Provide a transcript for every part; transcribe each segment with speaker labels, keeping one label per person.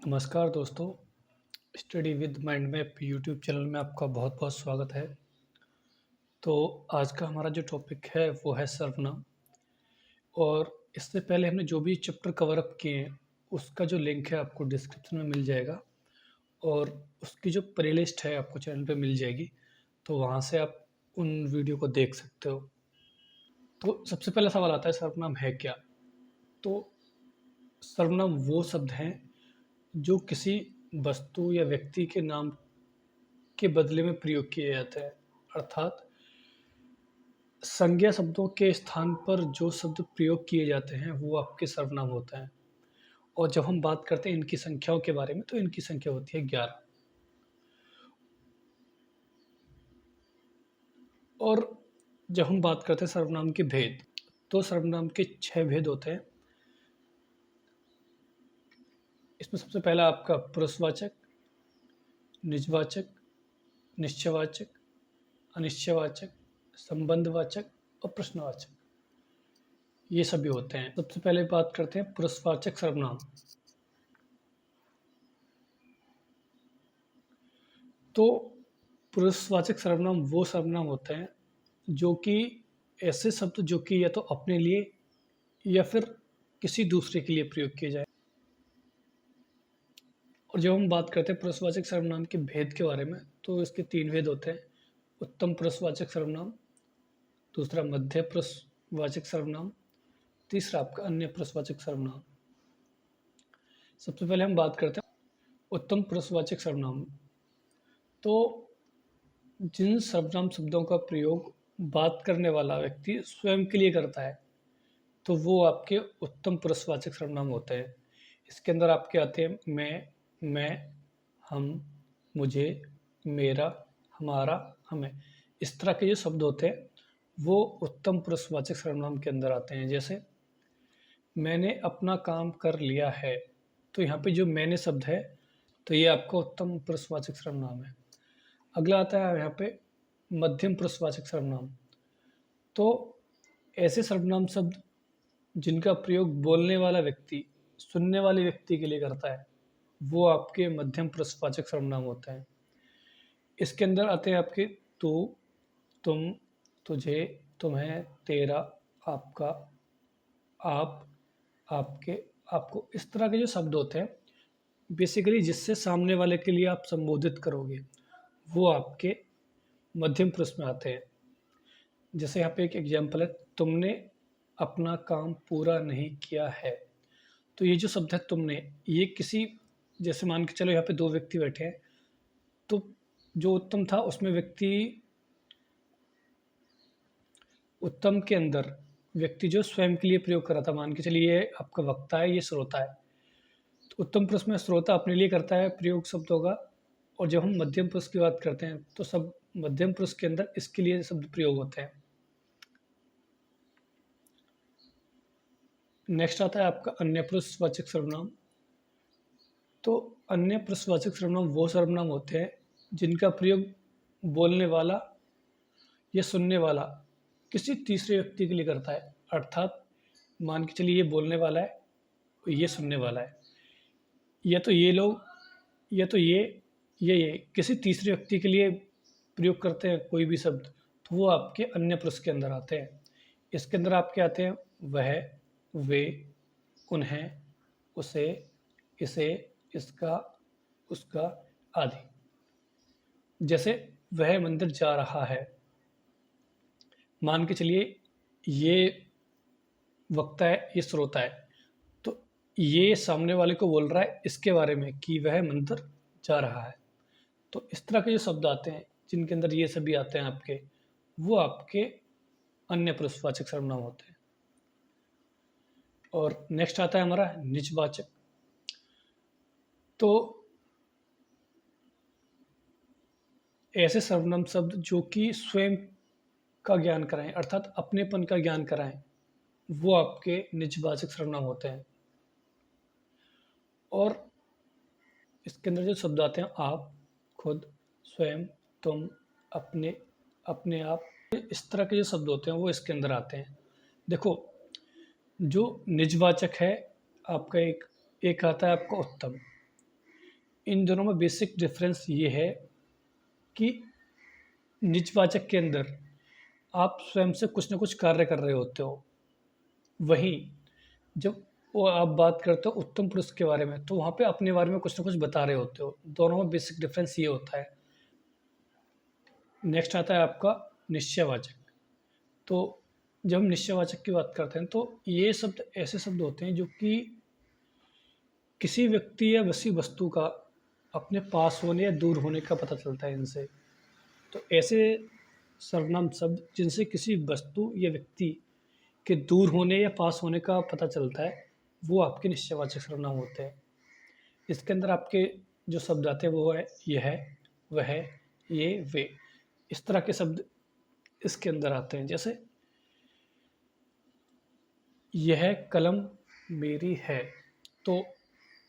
Speaker 1: नमस्कार दोस्तों, study with mind map YouTube channel में आपका बहुत-बहुत स्वागत है। तो आज का हमारा जो टॉपिक है वो है सर्वनाम। और इससे पहले हमने जो भी चैप्टर कवर अप किए हैं, उसका जो लिंक है आपको डिस्क्रिप्शन में मिल जाएगा और उसकी जो प्लेलिस्ट है आपको चैनल पे मिल जाएगी, तो वहाँ से आप उन वीडियो को देख सकते हो। तो सबसे पहला सवाल आता है सर्वनाम है क्या? तो सर्वनाम वो शब्द हैं जो किसी वस्तु या व्यक्ति के नाम के बदले में प्रयोग किए जाते हैं। अर्थात संज्ञा शब्दों के स्थान पर जो शब्द प्रयोग किए जाते हैं वो आपके सर्वनाम होते हैं। और जब हम बात करते हैं इनकी संख्याओं के बारे में तो इनकी संख्या होती है 11। और जब हम बात करते हैं सर्वनाम के भेद, तो सर्वनाम के 6 भेद होते हैं। इसमें सबसे पहला आपका पुरुषवाचक, निजवाचक, निश्चयवाचक, अनिश्चयवाचक, संबंधवाचक और प्रश्नवाचक, ये सभी होते हैं। सबसे पहले बात करते हैं पुरुषवाचक सर्वनाम। तो पुरुषवाचक सर्वनाम वो सर्वनाम होते हैं जो कि ऐसे शब्द जो कि या तो अपने लिए या फिर किसी दूसरे के लिए प्रयोग किए जाए। और जब हम बात करते हैं पुरुषवाचक सर्वनाम के भेद के बारे में, तो इसके 3 भेद होते हैं। उत्तम पुरुषवाचक सर्वनाम, दूसरा मध्य पुरुषवाचक सर्वनाम, तीसरा आपका अन्य पुरुषवाचक सर्वनाम। सबसे पहले हम बात करते हैं उत्तम पुरुषवाचक सर्वनाम। तो जिन सर्वनाम शब्दों का प्रयोग बात करने वाला व्यक्ति स्वयं के लिए करता है, तो वो आपके उत्तम पुरुषवाचक सर्वनाम होते हैं। इसके अंदर आपके आते हैं मैं, हम, मुझे, मेरा, हमारा, हमें। इस तरह के जो शब्द होते हैं वो उत्तम पुरुषवाचक सर्वनाम के अंदर आते हैं। जैसे मैंने अपना काम कर लिया है, तो यहाँ पे जो मैंने शब्द है तो ये आपका उत्तम पुरुषवाचक सर्वनाम है। अगला आता है यहाँ पे मध्यम पुरुषवाचक सर्वनाम। तो ऐसे सर्वनाम शब्द जिनका प्रयोग बोलने वाला व्यक्ति सुनने वाले व्यक्ति के लिए करता है, वो आपके मध्यम पुरुषवाचक सर्वनाम होते हैं। इसके अंदर आते हैं आपके तू, तुम, तुझे, तुम्हें, तेरा, आपका, आप, आपके, आपको। इस तरह के जो शब्द होते हैं बेसिकली जिससे सामने वाले के लिए आप संबोधित करोगे, वो आपके मध्यम पुरुष में आते हैं। जैसे यहाँ पे एक एग्जाम्पल है, तुमने अपना काम पूरा नहीं किया है। तो ये जो शब्द है तुमने, ये किसी, जैसे मान के चलो यहाँ पे 2 व्यक्ति बैठे हैं, तो जो उत्तम था उसमें व्यक्ति, उत्तम के अंदर व्यक्ति जो स्वयं के लिए प्रयोग कर रहा था, मान के चलिए ये आपका वक्ता है, ये श्रोता है। तो उत्तम पुरुष में श्रोता अपने लिए करता है प्रयोग शब्दों का। और जब हम मध्यम पुरुष की बात करते हैं तो सब मध्यम पुरुष के अंदर इसके लिए शब्द प्रयोग होते हैं। नेक्स्ट आता है आपका अन्य पुरुषवाचक सर्वनाम। तो अन्य पुरुषवाचक सर्वनाम वो सर्वनाम होते हैं जिनका प्रयोग बोलने वाला या सुनने वाला किसी तीसरे व्यक्ति के लिए करता है। अर्थात मान के चलिए ये बोलने वाला है और ये सुनने वाला है, या तो ये लोग, या तो ये किसी तीसरे व्यक्ति के लिए प्रयोग करते हैं कोई भी शब्द, तो वो आपके अन्य पुरुष के अंदर आते हैं। इसके अंदर आपके आते हैं वह, वे, उन्हें, उसे, इसे, इसका, उसका आदि। जैसे वह मंदिर जा रहा है, मान के चलिए ये वक्ता है, ये श्रोता है, तो ये सामने वाले को बोल रहा है इसके बारे में कि वह मंदिर जा रहा है। तो इस तरह के जो शब्द आते हैं जिनके अंदर ये सभी आते हैं आपके, वो आपके अन्य पुरुषवाचक सर्वनाम होते हैं। और नेक्स्ट आता है हमारा निजवाचक। तो ऐसे सर्वनाम शब्द जो कि स्वयं का ज्ञान कराएं, अर्थात अपनेपन का ज्ञान कराएं, वो आपके निजवाचक सर्वनाम होते हैं। और इसके अंदर जो शब्द आते हैं आप, खुद, स्वयं, तुम, अपने, अपने आप, इस तरह के जो शब्द होते हैं वो इसके अंदर आते हैं। देखो, जो निजवाचक है आपका एक आता है आपका उत्तम। इन दोनों में बेसिक डिफरेंस ये है कि निजवाचक के अंदर आप स्वयं से कुछ ना कुछ कार्य कर रहे होते हो, वहीं जब वो आप बात करते हो उत्तम पुरुष के बारे में, तो वहाँ पे अपने बारे में कुछ ना कुछ बता रहे होते हो। दोनों में बेसिक डिफरेंस ये होता है। नेक्स्ट आता है आपका निश्चयवाचक। तो जब हम निश्चयवाचक की बात करते हैं तो ये शब्द ऐसे शब्द होते हैं जो कि किसी व्यक्ति या किसी वस्तु का अपने पास होने या दूर होने का पता चलता है इनसे। तो ऐसे सर्वनाम शब्द जिनसे किसी वस्तु या व्यक्ति के दूर होने या पास होने का पता चलता है, वो आपके निश्चयवाचक सर्वनाम होते हैं। इसके अंदर आपके जो शब्द आते हैं वो है यह, वह, ये, वे। इस तरह के शब्द इसके अंदर आते हैं। जैसे यह कलम मेरी है, तो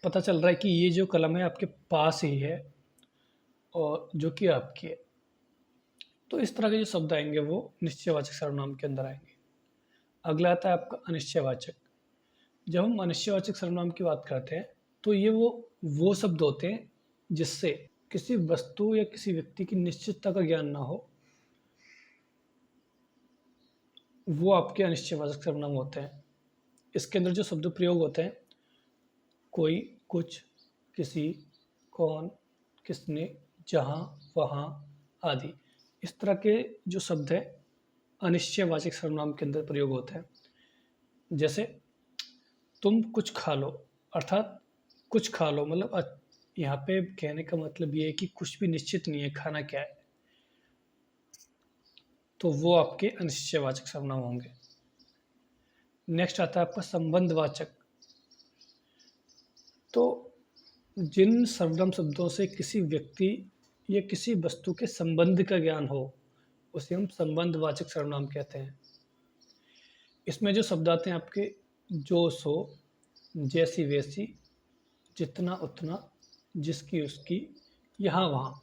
Speaker 1: पता चल रहा है कि ये जो कलम है आपके पास ही है और जो कि आपकी है। तो इस तरह के जो शब्द आएंगे वो निश्चयवाचक सर्वनाम के अंदर आएंगे। अगला आता है आपका अनिश्चयवाचक। जब हम अनिश्चयवाचक सर्वनाम की बात करते हैं तो ये वो शब्द होते हैं जिससे किसी वस्तु या किसी व्यक्ति की निश्चितता का ज्ञान ना हो, वो आपके अनिश्चयवाचक सर्वनाम होते हैं। इसके अंदर जो शब्द प्रयोग होते हैं कोई, कुछ, किसी, कौन, किसने, जहाँ, वहाँ आदि, इस तरह के जो शब्द हैं अनिश्चयवाचक सर्वनाम के अंदर प्रयोग होते हैं। जैसे तुम कुछ खा लो, अर्थात कुछ खा लो मतलब यहाँ पे कहने का मतलब ये है कि कुछ भी निश्चित नहीं है खाना क्या है, तो वो आपके अनिश्चयवाचक सर्वनाम होंगे। नेक्स्ट आता है आपका संबंधवाचक। तो जिन सर्वनाम शब्दों से किसी व्यक्ति या किसी वस्तु के संबंध का ज्ञान हो, उसे हम संबंधवाचक सर्वनाम कहते हैं। इसमें जो शब्द आते हैं आपके जो, सो, जैसी वैसी, जितना उतना, जिसकी उसकी, यहाँ वहाँ।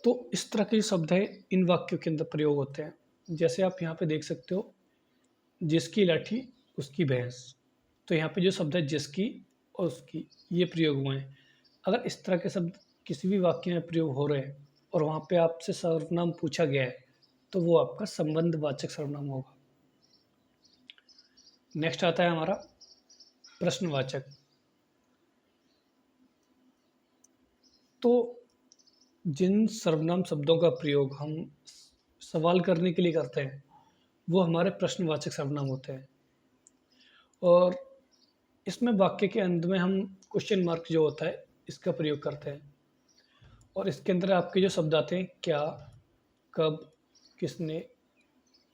Speaker 1: तो इस तरह के शब्द हैं इन वाक्यों के अंदर प्रयोग होते हैं। जैसे आप यहाँ पे देख सकते हो जिसकी लाठी उसकी भैंस, तो यहाँ पे जो शब्द है जिसकी और उसकी, ये प्रयोग हुए हैं। अगर इस तरह के शब्द किसी भी वाक्य में प्रयोग हो रहे हैं और वहाँ पे आपसे सर्वनाम पूछा गया है, तो वो आपका संबंधवाचक सर्वनाम होगा। नेक्स्ट आता है हमारा प्रश्नवाचक। तो जिन सर्वनाम शब्दों का प्रयोग हम सवाल करने के लिए करते हैं, वो हमारे प्रश्नवाचक सर्वनाम होते हैं। और इसमें वाक्य के अंत में हम क्वेश्चन मार्क जो होता है इसका प्रयोग करते हैं। और इसके अंदर आपके जो शब्द आते हैं क्या, कब, किसने,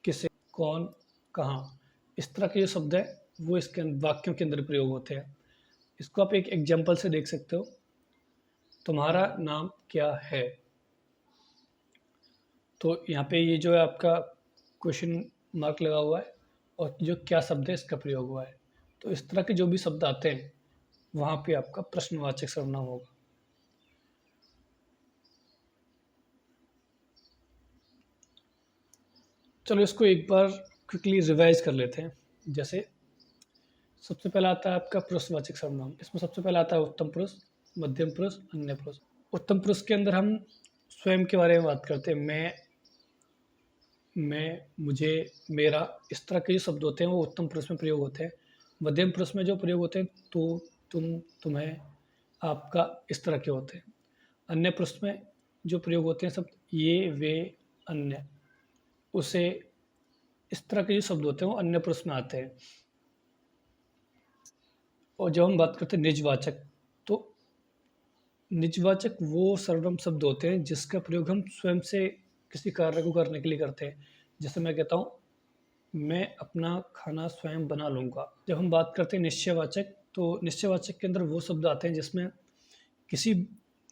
Speaker 1: किसे, कौन, कहाँ, इस तरह के जो शब्द हैं वो इसके वाक्यों के अंदर प्रयोग होते हैं। इसको आप एक एग्जाम्पल से देख सकते हो। तुम्हारा नाम क्या है, तो यहाँ पे ये जो है आपका क्वेश्चन मार्क लगा हुआ है और जो क्या शब्द है इसका प्रयोग हुआ है। तो इस तरह के जो भी शब्द आते हैं वहाँ पे आपका प्रश्नवाचक सर्वनाम होगा। चलो इसको एक बार क्विकली रिवाइज कर लेते हैं। जैसे सबसे पहला आता है आपका पुरुषवाचक सर्वनाम। इसमें सबसे पहला आता है उत्तम पुरुष, मध्यम पुरुष, अन्य पुरुष। उत्तम पुरुष के अंदर हम स्वयं के बारे में बात करते हैं। मैं, मुझे, मेरा, इस तरह के जो शब्द होते हैं वो उत्तम पुरुष में प्रयोग होते हैं। मध्यम पुरुष में जो प्रयोग होते हैं तू, तुम, तुम्हें, आपका, इस तरह के होते हैं। अन्य पुरुष में जो प्रयोग होते हैं शब्द ये, वे, अन्य, उसे, इस तरह के जो शब्द होते हैं वो अन्य पुरुष में आते हैं। और जब हम बात करते हैं निजवाचक, तो निजवाचक वो सर्वनाम शब्द होते हैं जिसका प्रयोग हम स्वयं से किसी कार्य को करने के लिए करते हैं। जैसे मैं कहता हूँ मैं अपना खाना स्वयं बना लूँगा। जब हम बात करते हैं निश्चयवाचक, तो निश्चयवाचक के अंदर वो शब्द आते हैं जिसमें किसी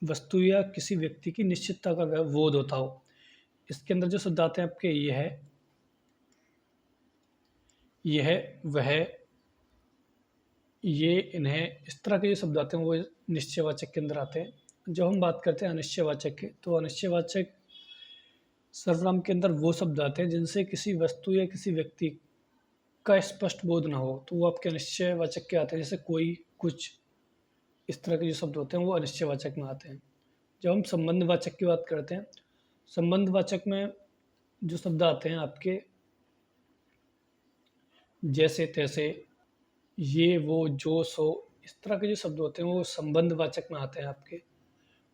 Speaker 1: वस्तु या किसी व्यक्ति की निश्चितता का बोध होता हो। इसके अंदर जो शब्द आते हैं आपके यह, वह, ये, इन्हें, इस तरह के जो शब्द आते हैं वो निश्चयवाचक के अंदर आते हैं। जब हम बात करते हैं अनिश्चयवाचक की, तो अनिश्चयवाचक सर्वनाम के अंदर वो शब्द आते हैं जिनसे किसी वस्तु या किसी व्यक्ति का स्पष्ट बोध ना हो, तो वो आपके अनिश्चयवाचक के आते हैं। जैसे कोई, कुछ, इस तरह के जो शब्द होते हैं वो अनिश्चयवाचक में आते हैं। जब हम संबंधवाचक की बात करते हैं, संबंधवाचक में जो शब्द आते हैं आपके जैसे तैसे, ये वो जो सो, इस तरह के जो शब्द होते हैं वो संबंधवाचक में आते हैं आपके।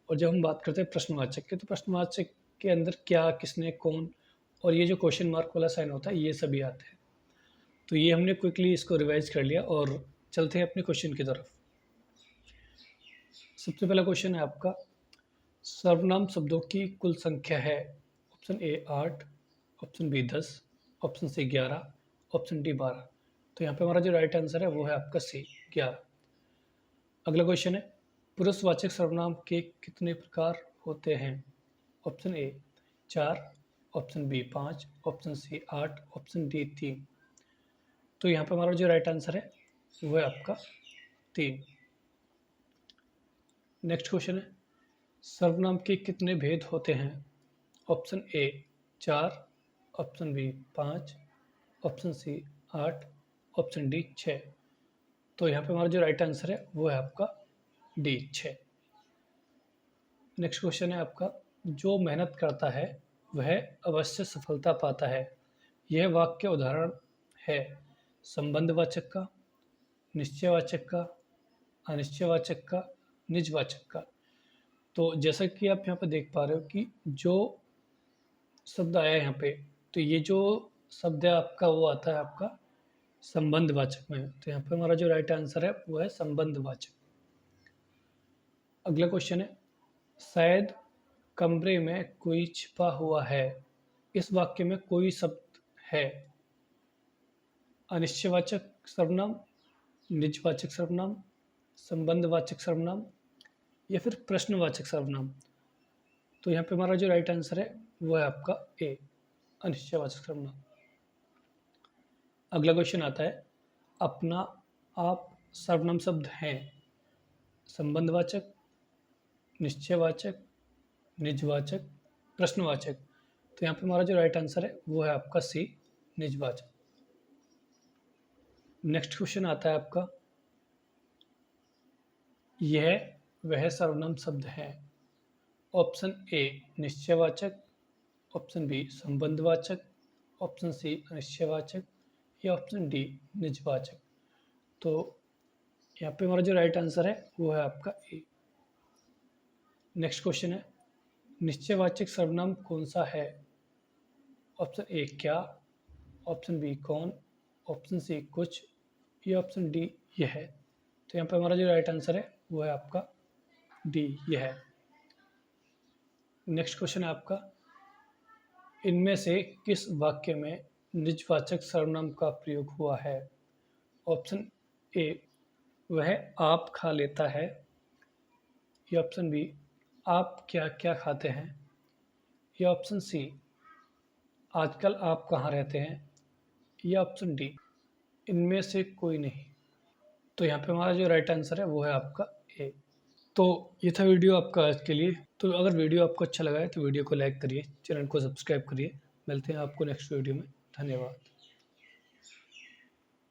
Speaker 1: और जब हम बात करते हैं प्रश्नवाचक की, तो प्रश्नवाचक के अंदर क्या, किसने, कौन और ये जो क्वेश्चन मार्क वाला साइन होता है ये सभी आते हैं। तो ये हमने क्विकली इसको रिवाइज कर लिया और चलते हैं अपने क्वेश्चन की तरफ। सबसे पहला क्वेश्चन है आपका, सर्वनाम शब्दों की कुल संख्या है। Option A 8, option B 10, option C 11, option D 12। तो यहाँ पे हमारा जो राइट आंसर है वो है आपका सी 11। अगला क्वेश्चन है, पुरुषवाचक सर्वनाम के कितने प्रकार होते हैं। Option A 4, option B 5, option C 8, option D 3। तो यहाँ पे हमारा जो राइट आंसर है वो है आपका 3। नेक्स्ट क्वेश्चन है, सर्वनाम के कितने भेद होते हैं। Option A 4, option B 5, option C 8, option D 6। तो यहाँ पे हमारा जो राइट आंसर है वो है आपका डी 6। नेक्स्ट क्वेश्चन है आपका, जो मेहनत करता है वह अवश्य सफलता पाता है। यह वाक्य उदाहरण है संबंधवाचक का, निश्चयवाचक का, अनिश्चयवाचक का, निजवाचक का। तो जैसा कि आप यहाँ पे देख पा रहे हो कि जो शब्द आया है यहाँ पे, तो ये जो शब्द है आपका वो आता है आपका संबंधवाचक में। तो यहाँ पे हमारा जो राइट आंसर है वो है संबंधवाचक। अगला क्वेश्चन है, शायद कमरे में कोई छिपा हुआ है। इस वाक्य में कोई शब्द है अनिश्चयवाचक सर्वनाम, निजवाचक सर्वनाम, संबंधवाचक सर्वनाम या फिर प्रश्नवाचक सर्वनाम। तो यहाँ पे हमारा जो राइट आंसर है वो है आपका ए अनिश्चयवाचक सर्वनाम। अगला क्वेश्चन आता है, अपना आप सर्वनाम शब्द हैं संबंधवाचक, निश्चयवाचक, निजवाचक, प्रश्नवाचक। तो यहाँ पे हमारा जो राइट आंसर है वो है आपका सी निजवाचक। नेक्स्ट क्वेश्चन आता है आपका, यह वह सर्वनाम शब्द है। ऑप्शन ए निश्चयवाचक, ऑप्शन बी संबंधवाचक, ऑप्शन सी अनिश्चयवाचक या ऑप्शन डी निजवाचक। तो यहाँ पे हमारा जो राइट आंसर है वो है आपका ए। नेक्स्ट क्वेश्चन है, निश्चयवाचक सर्वनाम कौन सा है। ऑप्शन ए क्या, ऑप्शन बी कौन, ऑप्शन सी कुछ या ऑप्शन डी यह है। तो यहाँ पे हमारा जो राइट आंसर है वो है आपका डी यह है। नेक्स्ट क्वेश्चन है आपका, इनमें से किस वाक्य में निजवाचक सर्वनाम का प्रयोग हुआ है। ऑप्शन ए वह आप खा लेता है, या ऑप्शन बी आप क्या क्या खाते हैं, या ऑप्शन सी आजकल आप कहाँ रहते हैं, या ऑप्शन डी इनमें से कोई नहीं। तो यहाँ पे हमारा जो राइट आंसर है वो है आपका ए। तो ये था वीडियो आपका आज के लिए। तो अगर वीडियो आपको अच्छा लगा है तो वीडियो को लाइक करिए, चैनल को सब्सक्राइब करिए। मिलते हैं आपको नेक्स्ट वीडियो में। धन्यवाद।